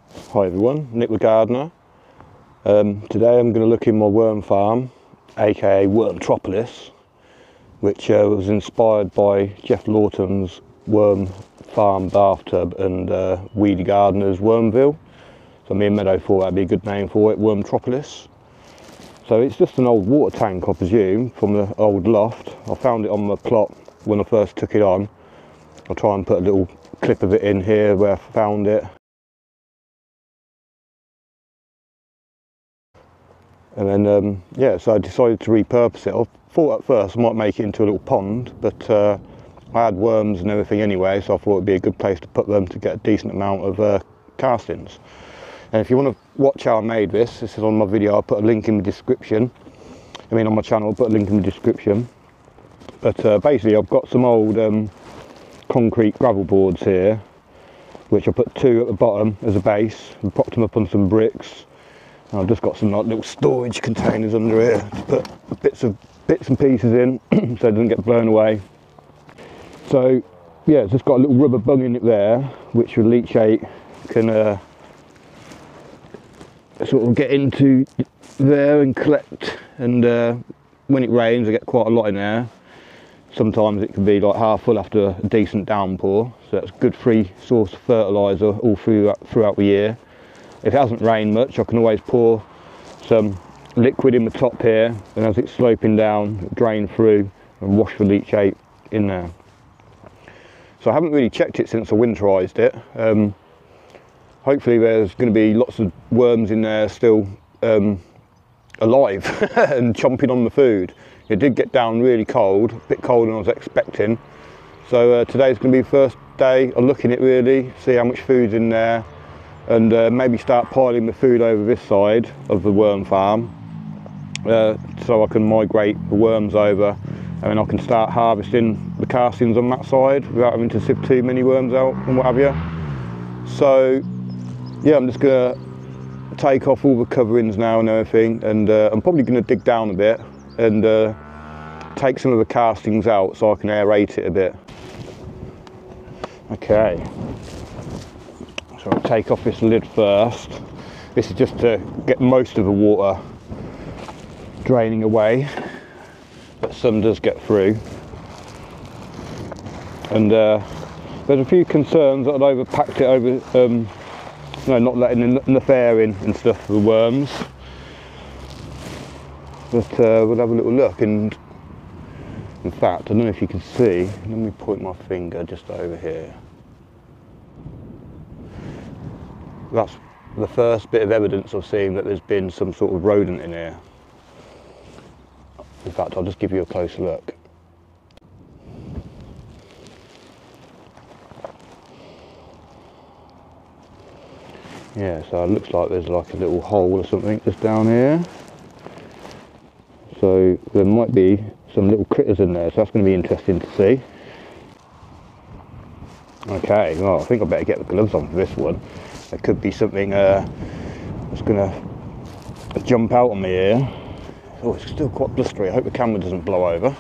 Hi everyone, Nick the Gardener. Today I'm going to look in my worm farm, aka Wormtropolis, which was inspired by Jeff Lawton's worm farm bathtub and Weedy Gardener's Wormville. So me and Meadow thought that'd be a good name for it, Wormtropolis. So it's just an old water tank, I presume, from the old loft. I found it on my plot when I first took it on. I'll try and put a little clip of it in here where I found it. And then, yeah, so I decided to repurpose it. I thought at first I might make it into a little pond, but I had worms and everything anyway, so I thought it'd be a good place to put them to get a decent amount of castings. And if you want to watch how I made this is on my video. I'll put a link in the description. On my channel, I'll put a link in the description. But basically I've got some old concrete gravel boards here, which I put 2 at the bottom as a base and propped them up on some bricks. And I've just got some like little storage containers under here to put bits and pieces in so it doesn't get blown away. So yeah, it's just got a little rubber bung in it there, which with leachate can sort of get into there and collect. And when it rains I get quite a lot in there. Sometimes it can be like half full after a decent downpour, so that's a good free source of fertiliser all throughout the year. If it hasn't rained much, I can always pour some liquid in the top here, and as it's sloping down, drain through and wash the leachate in there. So I haven't really checked it since I winterised it. Hopefully there's going to be lots of worms in there still alive and chomping on the food. It did get down really cold, a bit colder than I was expecting. So today's going to be the first day of looking at it really, see how much food's in there, and maybe start piling the food over this side of the worm farm so I can migrate the worms over, and then I can start harvesting the castings on that side without having to sift too many worms out and what have you. So yeah, I'm just going to take off all the coverings now and everything, and I'm probably going to dig down a bit and take some of the castings out so I can aerate it a bit. Okay. So I'll take off this lid first. This is just to get most of the water draining away, but some does get through. And there's a few concerns that I'd overpacked it over, not letting enough air in and stuff for the worms. But we'll have a little look, and in fact, I don't know if you can see, let me point my finger just over here. That's the first bit of evidence I've seen that there's been some sort of rodent in here. In fact, I'll just give you a close look. Yeah, so it looks like there's like a little hole or something just down here. So there might be some little critters in there, so that's going to be interesting to see. Okay, well I think I better get the gloves on for this one. There could be something that's going to jump out on me here. Oh, it's still quite blustery. I hope the camera doesn't blow over.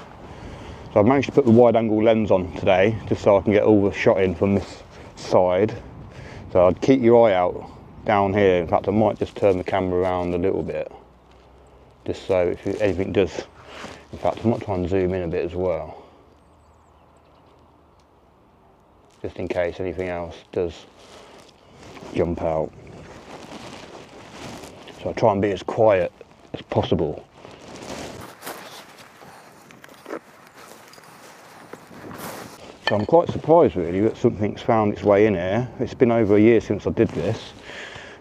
So I've managed to put the wide angle lens on today, just so I can get all the shot in from this side. So I'd keep your eye out down here. In fact, I might just turn the camera around a little bit, just so if anything does. In fact, I might try and zoom in a bit as well, just in case anything else does jump out. So I try and be as quiet as possible. So I'm quite surprised really that something's found its way in here. It's been over a year since I did this,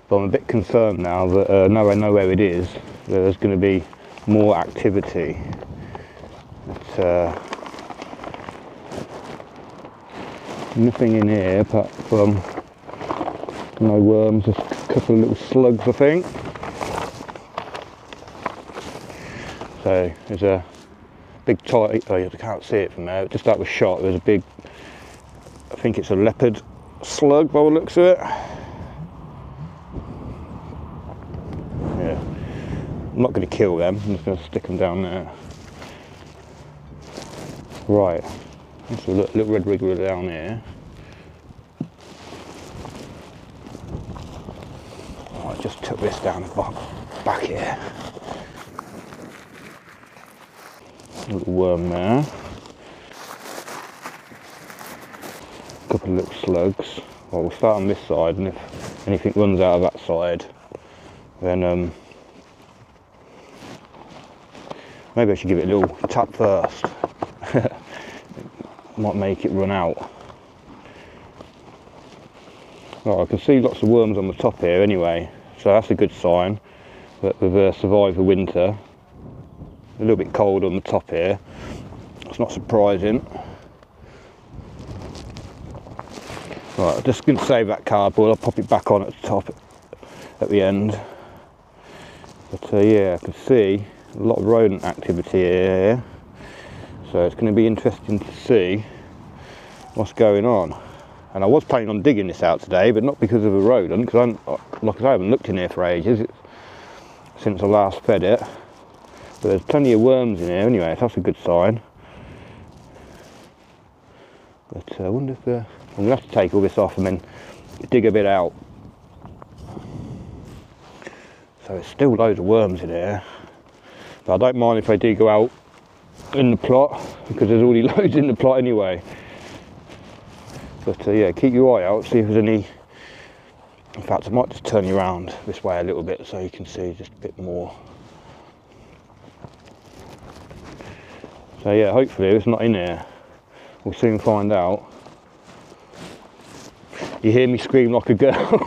but I'm a bit concerned now that now I know where it is, there's going to be more activity. But, nothing in here apart from no worms, just a couple of little slugs I think. So there's a big tight, oh you can't see it from there, just out of shot there's a big, I think it's a leopard slug by the looks of it. Yeah, I'm not going to kill them, I'm just going to stick them down there. Right, there's a little red wriggler down here. I just took this down the back here. Little worm there. A couple of little slugs. Well, we'll start on this side, and if anything runs out of that side, then maybe I should give it a little tap first. Might make it run out. Right, I can see lots of worms on the top here anyway, so that's a good sign that they've survived the winter. A little bit cold on the top here. It's not surprising. Right, I'm just going to save that cardboard. I'll pop it back on at the top at the end. But yeah, I can see a lot of rodent activity here. So it's going to be interesting to see what's going on. And I was planning on digging this out today, but not because of a rodent, because like I say, I haven't looked in here for ages since I last fed it. But there's plenty of worms in here anyway, so that's a good sign. But I wonder if I'm going to have to take all this off and then dig a bit out. So there's still loads of worms in here. But I don't mind if they do go out in the plot, because there's already loads in the plot anyway. But yeah, keep your eye out, see if there's any. In fact, I might just turn you around this way a little bit so you can see just a bit more. So yeah, hopefully it's not in here. We'll soon find out. You hear me scream like a girl.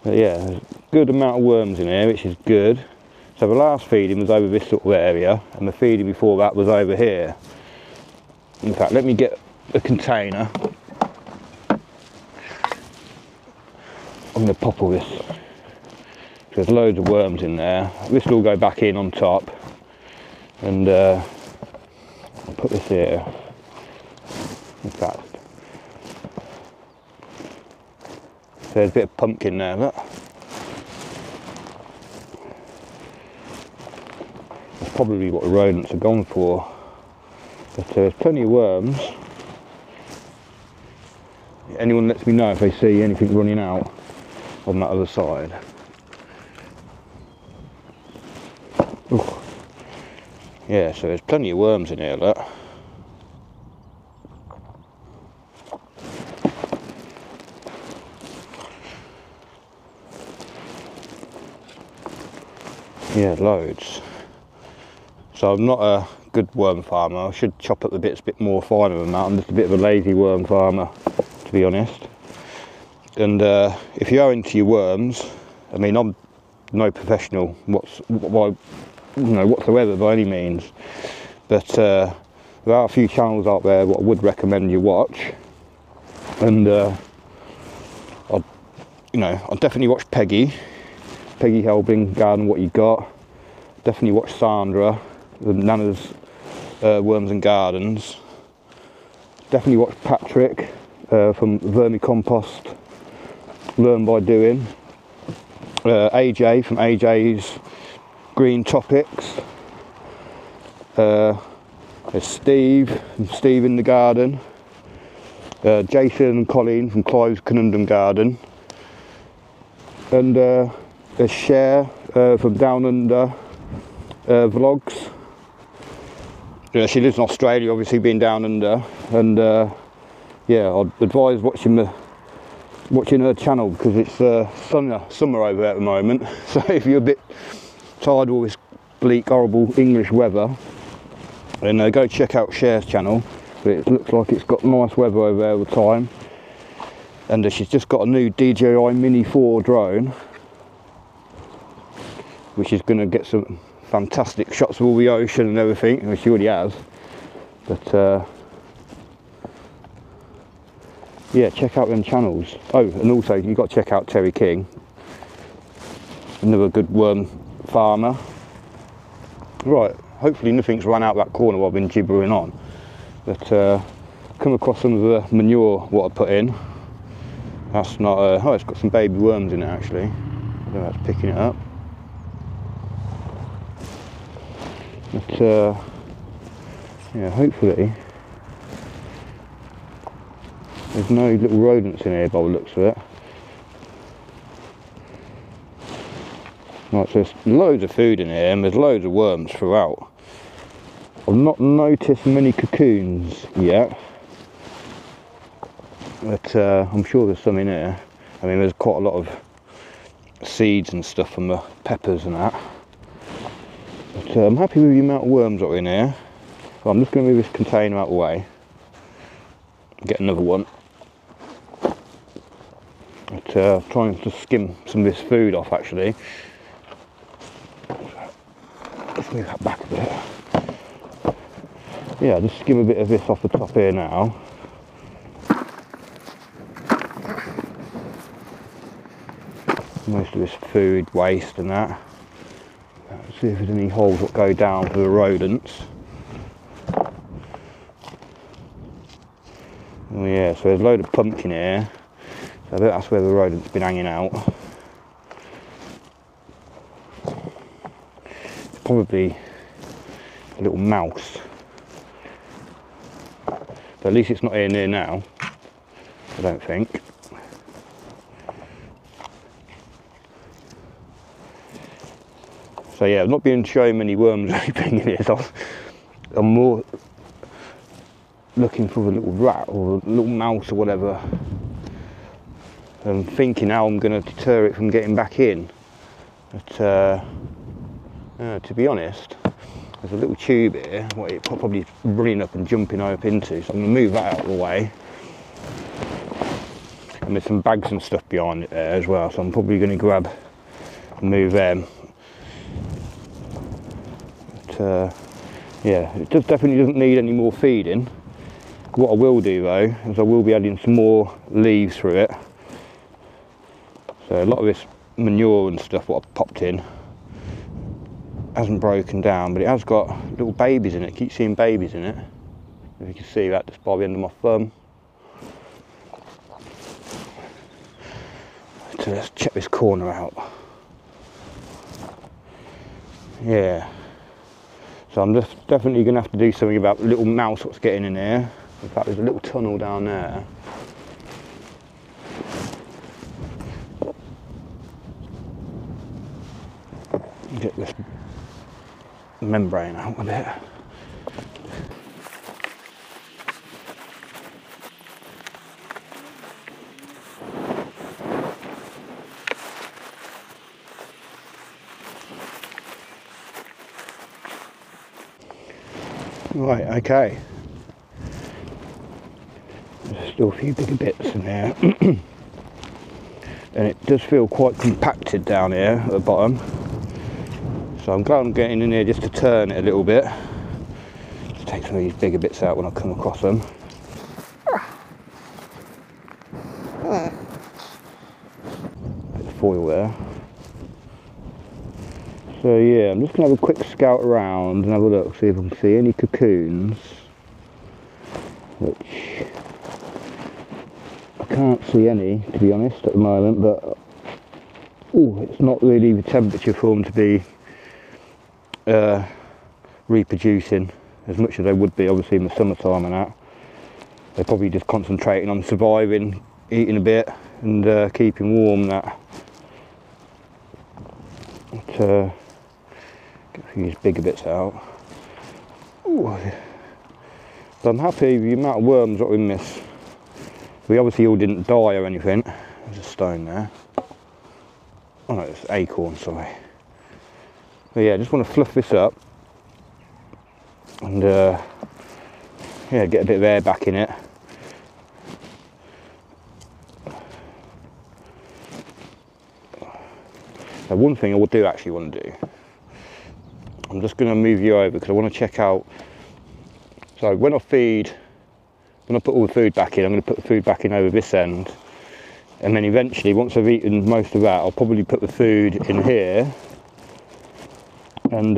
But yeah, there's a good amount of worms in here, which is good. So the last feeding was over this sort of area, and the feeding before that was over here. In fact, let me get a container. I'm going to pop all this. There's loads of worms in there. This will all go back in on top, and I'll put this here. In fact, there's a bit of pumpkin there, look. That's probably what the rodents are gone for. But there's plenty of worms. Anyone lets me know if they see anything running out on that other side. Ooh. Yeah, so there's plenty of worms in here, look. Yeah, loads. So I'm not a good worm farmer. I should chop up the bits a bit more finer than that. I'm just a bit of a lazy worm farmer, to be honest. And if you are into your worms, I mean, I'm no professional whatsoever by any means, but there are a few channels out there what I would recommend you watch. And I'd definitely watch Peggy Helbing, Garden What You Got. Definitely watch Sandra, the Nana's Worms and Gardens. Definitely watch Patrick from Vermicompost Learn by Doing. AJ from AJ's Green Topics. There's Steve from Steve in the Garden. Jason and Colleen from Clive's Conundrum Garden. And there's Cher from Down Under Vlogs. She lives in Australia, obviously, being down under, and yeah, I'd advise watching her channel, because it's summer over there at the moment. So if you're a bit tired of all this bleak, horrible English weather, then go check out Cher's channel. But it looks like it's got nice weather over there all the time. And she's just got a new DJI Mini 4 drone, which is going to get some fantastic shots of all the ocean and everything, which she already has. But yeah, check out them channels. Oh, and also you've got to check out Terry King, another good worm farmer. Right, hopefully nothing's run out that corner while I've been gibbering on. But come across some of the manure what I put in. That's not oh, it's got some baby worms in it actually. So that's picking it up. But yeah, hopefully there's no little rodents in here by the looks of it. Right, so there's loads of food in here and there's loads of worms throughout. I've not noticed many cocoons yet, but I'm sure there's some in here. I mean, there's quite a lot of seeds and stuff from the peppers and that. But I'm happy with the amount of worms that are in here. So I'm just going to move this container out of the way. Get another one. But trying to skim some of this food off actually. Let's move that back a bit. Yeah, just skim a bit of this off the top here now. Most of this food waste and that. Let's see if there's any holes that go down for the rodents. Oh yeah, so there's a load of pumpkin here. So I bet that's where the rodent's been hanging out. It's probably a little mouse. But at least it's not here near now, I don't think. So yeah, I've not been showing many worms or anything in here, so I'm more looking for a little rat or a little mouse or whatever. I'm thinking how I'm going to deter it from getting back in. But to be honest, there's a little tube here, what it's probably running up and jumping up into, so I'm going to move that out of the way. And there's some bags and stuff behind it there as well, so I'm probably going to grab and move them. But yeah, it definitely doesn't need any more feeding. What I will do though, is I will be adding some more leaves through it. So a lot of this manure and stuff what I've popped in hasn't broken down, but it has got little babies in it. I keep seeing babies in it. If you can see that just by the end of my thumb. So let's check this corner out. Yeah. So I'm just definitely going to have to do something about the little mouse what's getting in there. In fact, there's a little tunnel down there. Get this membrane out a bit. Right, okay. There's still a few bigger bits in there. And it does feel quite compacted down here at the bottom. So I'm glad I'm getting in here just to turn it a little bit. Just take some of these bigger bits out when I come across them. Bit of foil there. So yeah, I'm just going to have a quick scout around and have a look, see if I can see any cocoons. Which I can't see any, to be honest, at the moment, but it's not really the temperature for them to be reproducing as much as they would be obviously in the summertime and that. They're probably just concentrating on surviving, eating a bit and keeping warm and that. But, get a few of these bigger bits out. Ooh. But I'm happy with the amount of worms that we miss. We obviously all didn't die or anything. There's a stone there. Oh no, it's acorn, sorry. But yeah, I just want to fluff this up and yeah, get a bit of air back in it. Now, one thing I would do actually want to do, I'm just going to move you over because I want to check out. So when I put all the food back in, I'm going to put the food back in over this end, and then eventually once I've eaten most of that, I'll probably put the food in here. And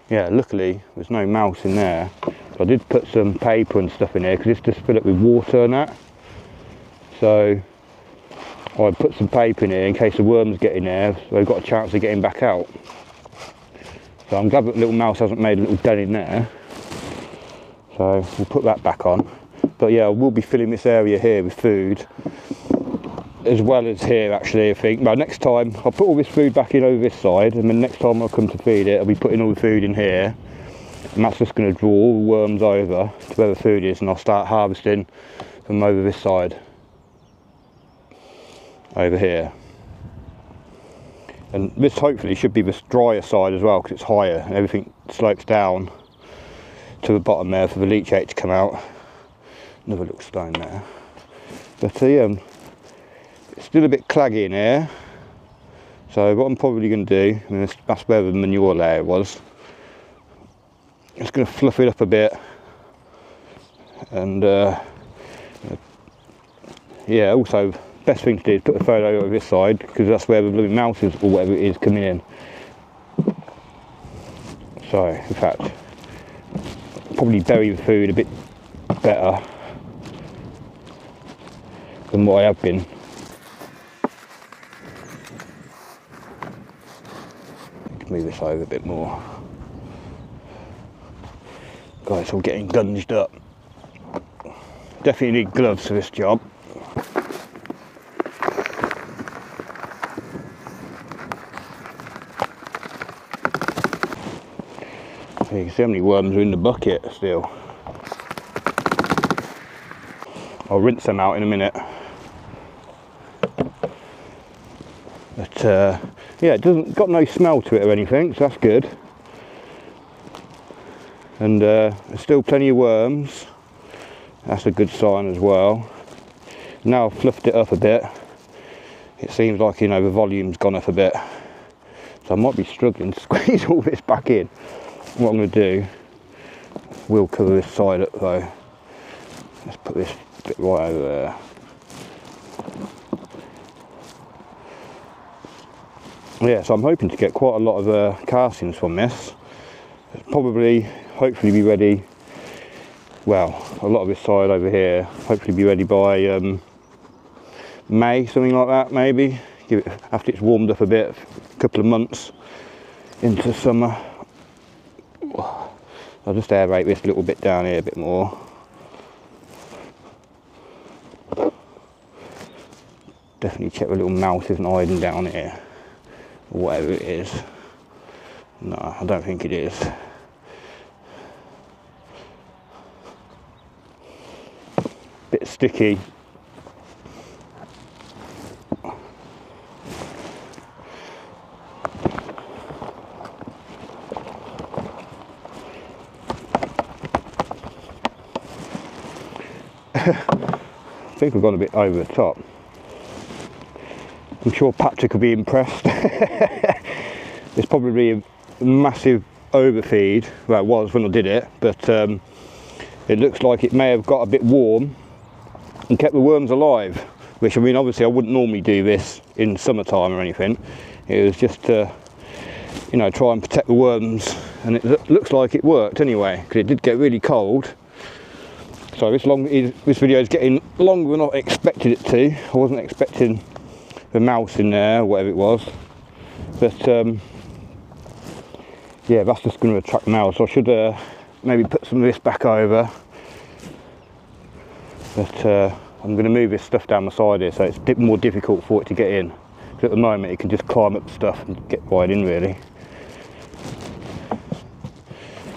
yeah, luckily there's no mouse in there. So I did put some paper and stuff in here because it's just filled up with water and that. So I put some paper in here in case the worms get in there, so they've got a chance of getting back out. So I'm glad that the little mouse hasn't made a little den in there. So we'll put that back on. But yeah, I will be filling this area here with food. as well as here actually, I think. But next time I'll put all this food back in over this side, and then next time I'll come to feed it, I'll be putting all the food in here, and that's just going to draw all the worms over to where the food is, and I'll start harvesting from over this side, over here. And this hopefully should be the drier side as well, because it's higher and everything slopes down to the bottom there for the leachate to come out. Another little stone there. But yeah, it's still a bit claggy in here. So what I'm probably going to do, I mean, that's where the manure layer was. I'm just going to fluff it up a bit. And yeah, also best thing to do is put the photo over this side, because that's where the blooming mouse is, or whatever it is, coming in. So in fact, probably bury the food a bit better than what I have been. Move this over a bit more. Guys, it's all getting gunged up. Definitely need gloves for this job. You can see how many worms are in the bucket still. I'll rinse them out in a minute. But yeah, it doesn't got no smell to it or anything, so that's good. And there's still plenty of worms. That's a good sign as well. Now I've fluffed it up a bit. It seems like, you know, the volume's gone up a bit. So I might be struggling to squeeze all this back in. What I'm going to do, we'll cover this side up though. Let's put this bit right over there. Yeah, so I'm hoping to get quite a lot of castings from this. It'll probably, hopefully be ready, well, a lot of this side over here, hopefully be ready by May, something like that maybe. Give it, after it's warmed up a bit, a couple of months into summer. I'll just aerate this little bit down here a bit more. Definitely check the little mouse isn't hiding down here, or whatever it is. No, I don't think it is. Bit sticky. I think I've gone a bit over the top. I'm sure Patrick will be impressed. There's probably a massive overfeed. Well, it was when I did it, but it looks like it may have got a bit warm and kept the worms alive, which, I mean, obviously I wouldn't normally do this in summertime or anything. It was just to, you know, try and protect the worms, and it looks like it worked anyway, because it did get really cold. So this video is getting longer than I expected it to. I wasn't expecting the mouse in there, or whatever it was. But yeah, that's just going to attract the mouse. So I should maybe put some of this back over. But I'm going to move this stuff down the side here, so it's a bit more difficult for it to get in. Because at the moment it can just climb up stuff and get right in really.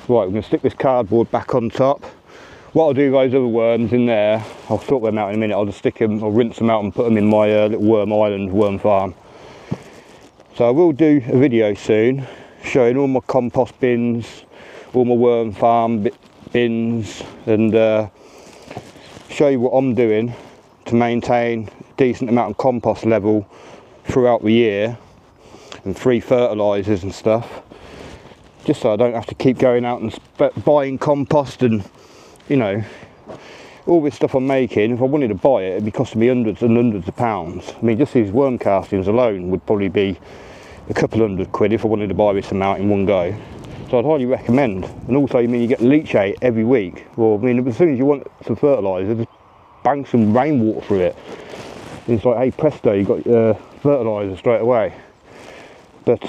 Right, I'm going to stick this cardboard back on top. What I'll do with those other worms in there, I'll sort them out in a minute. I'll just stick them, I'll rinse them out and put them in my little worm island, worm farm. So I will do a video soon showing all my compost bins, all my worm farm bins, and show you what I'm doing to maintain a decent amount of compost level throughout the year, and free fertilisers and stuff, just so I don't have to keep going out and buying compost and, you know, all this stuff I'm making. If I wanted to buy it, it'd be costing me hundreds and hundreds of pounds. I mean, just these worm castings alone would probably be a couple £100 if I wanted to buy this amount in one go. So I'd highly recommend. And also, I mean, you get leachate every week. Well, I mean, as soon as you want some fertiliser, just bang some rainwater through it. And it's like, hey presto, you got your fertiliser straight away. But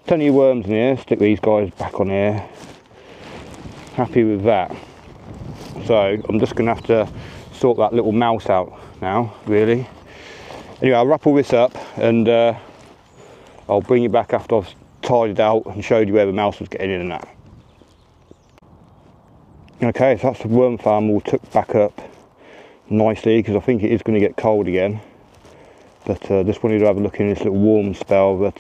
plenty of worms in here. Stick these guys back on here. Happy with that. So I'm just going to have to sort that little mouse out now, really. Anyway, I'll wrap all this up and I'll bring you back after I've tidied out and showed you where the mouse was getting in and that. Okay, so that's the worm farm all tucked back up nicely, because I think it is going to get cold again. But just wanted to have a look in this little warm spell, but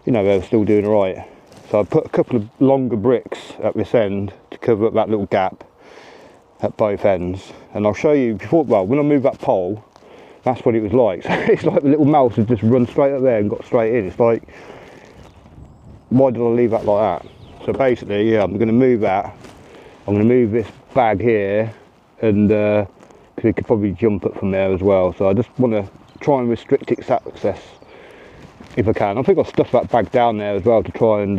you know, they're still doing all right. So I put a couple of longer bricks at this end to cover up that little gap at both ends. And I'll show you before, well, when I move that pole, that's what it was like. So it's like the little mouse has just run straight up there and got straight in. It's like, why did I leave that like that? So basically, yeah, I'm going to move that. I'm going to move this bag here, and because it could probably jump up from there as well. So I just want to try and restrict its access if I can. I think I'll stuff that bag down there as well to try and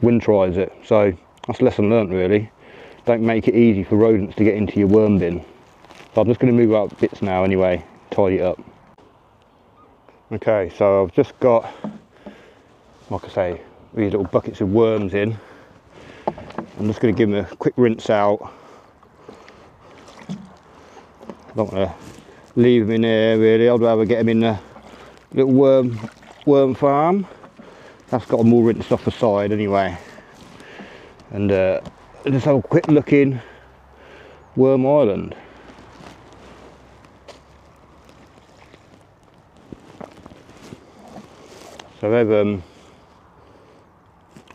winterize it. So that's a lesson learnt, really. Don't make it easy for rodents to get into your worm bin. So I'm just going to move out bits now anyway, tidy it up. Okay, so I've just got, like I say, these little buckets of worms in. I'm just going to give them a quick rinse out. I don't want to leave them in here really. I'd rather get them in the little worm farm. That's got them all rinsed off the side anyway. And just have a quick look in Worm Island. So they've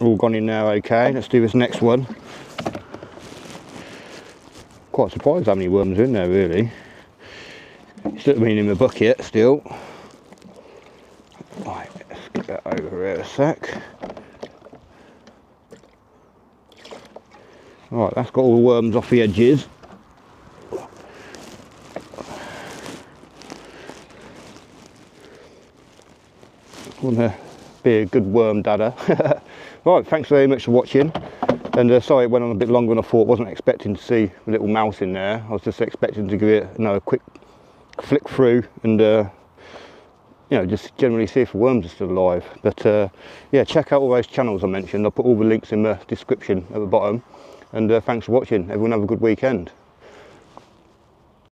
all gone in now okay. Let's do this next one. Quite surprised how many worms are in there really. Still been in the bucket still. Right, let's get that over here a sec. Right, that's got all the worms off the edges. Want to be a good worm dadder. Right, thanks very much for watching. And sorry it went on a bit longer than I thought. Wasn't expecting to see a little mouse in there. I was just expecting to give it, you know, a quick flick through and you know, just generally see if the worms are still alive. But yeah, check out all those channels I mentioned. I'll put all the links in the description at the bottom. And thanks for watching. Everyone have a good weekend.